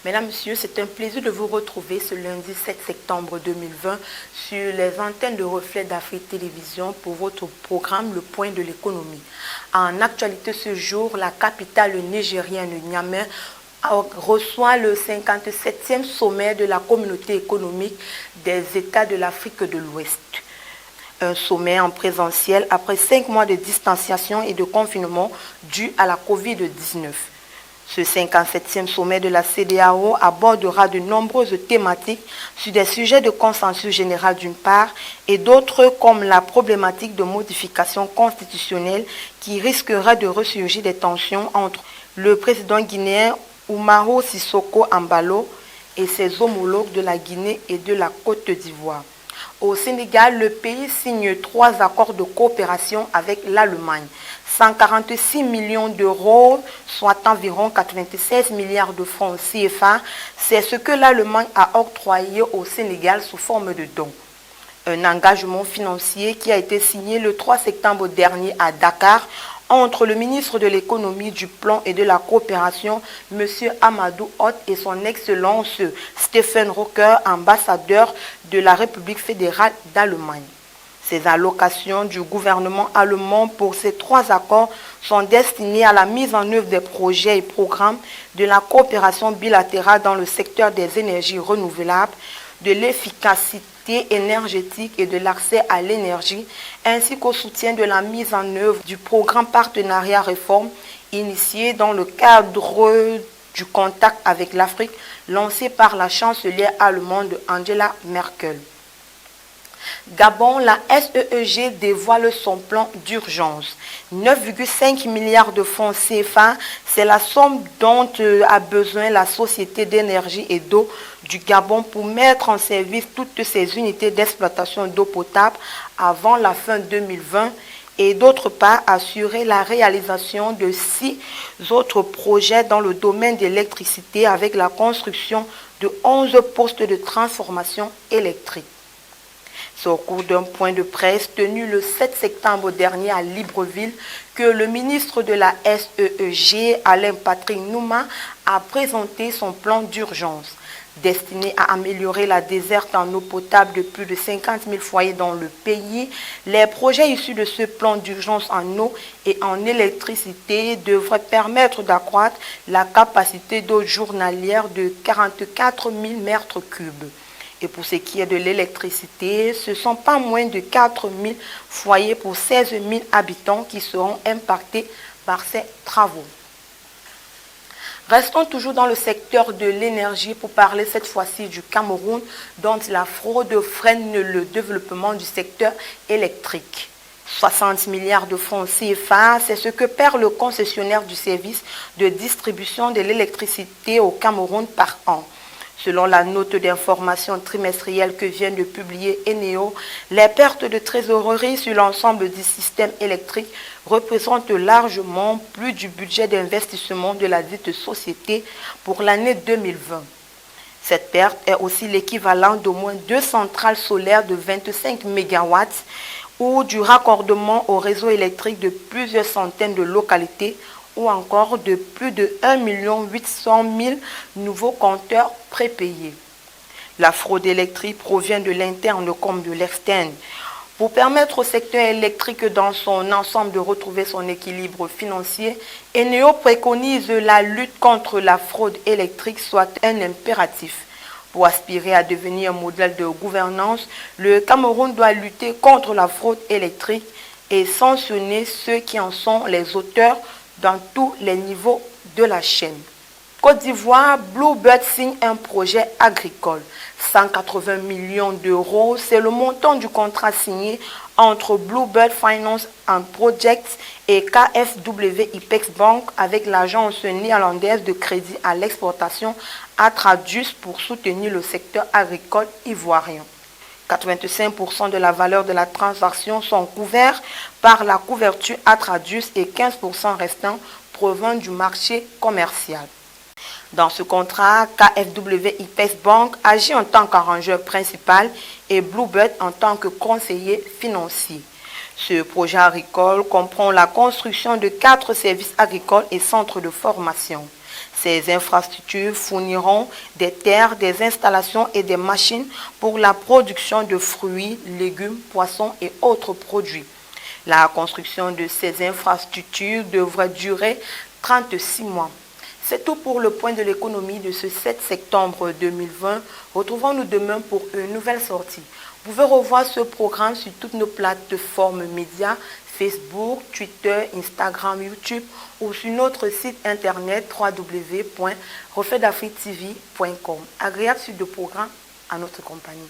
Mesdames, Messieurs, c'est un plaisir de vous retrouver ce lundi 7 septembre 2020 sur les antennes de Reflet d'Afrique Télévision pour votre programme Le Point de l'économie. En actualité ce jour, la capitale nigérienne Niamey reçoit le 57e sommet de la communauté économique des États de l'Afrique de l'Ouest. Un sommet en présentiel après 5 mois de distanciation et de confinement dû à la Covid-19. Ce 57e sommet de la CEDEAO abordera de nombreuses thématiques sur des sujets de consensus général d'une part et d'autres comme la problématique de modification constitutionnelle qui risquerait de ressurgir des tensions entre le président guinéen Umaro Sissoko Embalo et ses homologues de la Guinée et de la Côte d'Ivoire. Au Sénégal, le pays signe 3 accords de coopération avec l'Allemagne. 146 millions d'euros, soit environ 96 milliards de francs CFA, c'est ce que l'Allemagne a octroyé au Sénégal sous forme de dons. Un engagement financier qui a été signé le 3 septembre dernier à Dakar entre le ministre de l'économie, du plan et de la coopération, M. Amadou Hott, et son Excellence Stephen Rocker, ambassadeur de la République fédérale d'Allemagne. Ces allocations du gouvernement allemand pour ces 3 accords sont destinées à la mise en œuvre des projets et programmes de la coopération bilatérale dans le secteur des énergies renouvelables, de l'efficacité énergétique et de l'accès à l'énergie, ainsi qu'au soutien de la mise en œuvre du programme Partenariat Réforme initié dans le cadre du contact avec l'Afrique lancé par la chancelière allemande Angela Merkel. Gabon, la SEEG dévoile son plan d'urgence. 9,5 milliards de francs CFA, c'est la somme dont a besoin la Société d'énergie et d'eau du Gabon pour mettre en service toutes ses unités d'exploitation d'eau potable avant la fin 2020 et d'autre part assurer la réalisation de 6 autres projets dans le domaine de l'électricité avec la construction de 11 postes de transformation électrique. C'est au cours d'un point de presse tenu le 7 septembre dernier à Libreville que le ministre de la SEEG, Alain Patrick Nouma, a présenté son plan d'urgence. Destiné à améliorer la desserte en eau potable de plus de 50 000 foyers dans le pays, les projets issus de ce plan d'urgence en eau et en électricité devraient permettre d'accroître la capacité d'eau journalière de 44 000 mètres cubes. Et pour ce qui est de l'électricité, ce ne sont pas moins de 4 000 foyers pour 16 000 habitants qui seront impactés par ces travaux. Restons toujours dans le secteur de l'énergie pour parler cette fois-ci du Cameroun, dont la fraude freine le développement du secteur électrique. 60 milliards de francs CFA, c'est ce que perd le concessionnaire du service de distribution de l'électricité au Cameroun par an. Selon la note d'information trimestrielle que vient de publier Eneo, les pertes de trésorerie sur l'ensemble du système électrique représentent largement plus du budget d'investissement de la dite société pour l'année 2020. Cette perte est aussi l'équivalent d'au moins 2 centrales solaires de 25 MW ou du raccordement au réseau électrique de plusieurs centaines de localités ou encore de plus de 1 800 000 nouveaux compteurs prépayés. La fraude électrique provient de l'interne comme de l'externe. Pour permettre au secteur électrique dans son ensemble de retrouver son équilibre financier, Eneo préconise la lutte contre la fraude électrique soit un impératif. Pour aspirer à devenir un modèle de gouvernance, le Cameroun doit lutter contre la fraude électrique et sanctionner ceux qui en sont les auteurs dans tous les niveaux de la chaîne. Côte d'Ivoire, Bluebird signe un projet agricole. 180 millions d'euros, c'est le montant du contrat signé entre Bluebird Finance and Projects et KfW IPEX Bank avec l'agence néerlandaise de crédit à l'exportation Atradus pour soutenir le secteur agricole ivoirien. 85% de la valeur de la transaction sont couverts par la couverture Atradus et 15% restants proviennent du marché commercial. Dans ce contrat, KfW IPEX Bank agit en tant qu'arrangeur principal et Bluebird en tant que conseiller financier. Ce projet agricole comprend la construction de 4 services agricoles et centres de formation. Ces infrastructures fourniront des terres, des installations et des machines pour la production de fruits, légumes, poissons et autres produits. La construction de ces infrastructures devrait durer 36 mois. C'est tout pour le point de l'économie de ce 7 septembre 2020. Retrouvons-nous demain pour une nouvelle sortie. Vous pouvez revoir ce programme sur toutes nos plateformes médias, Facebook, Twitter, Instagram, YouTube ou sur notre site internet www.refletdafriquetv.com. Agréable suite de programme à notre compagnie.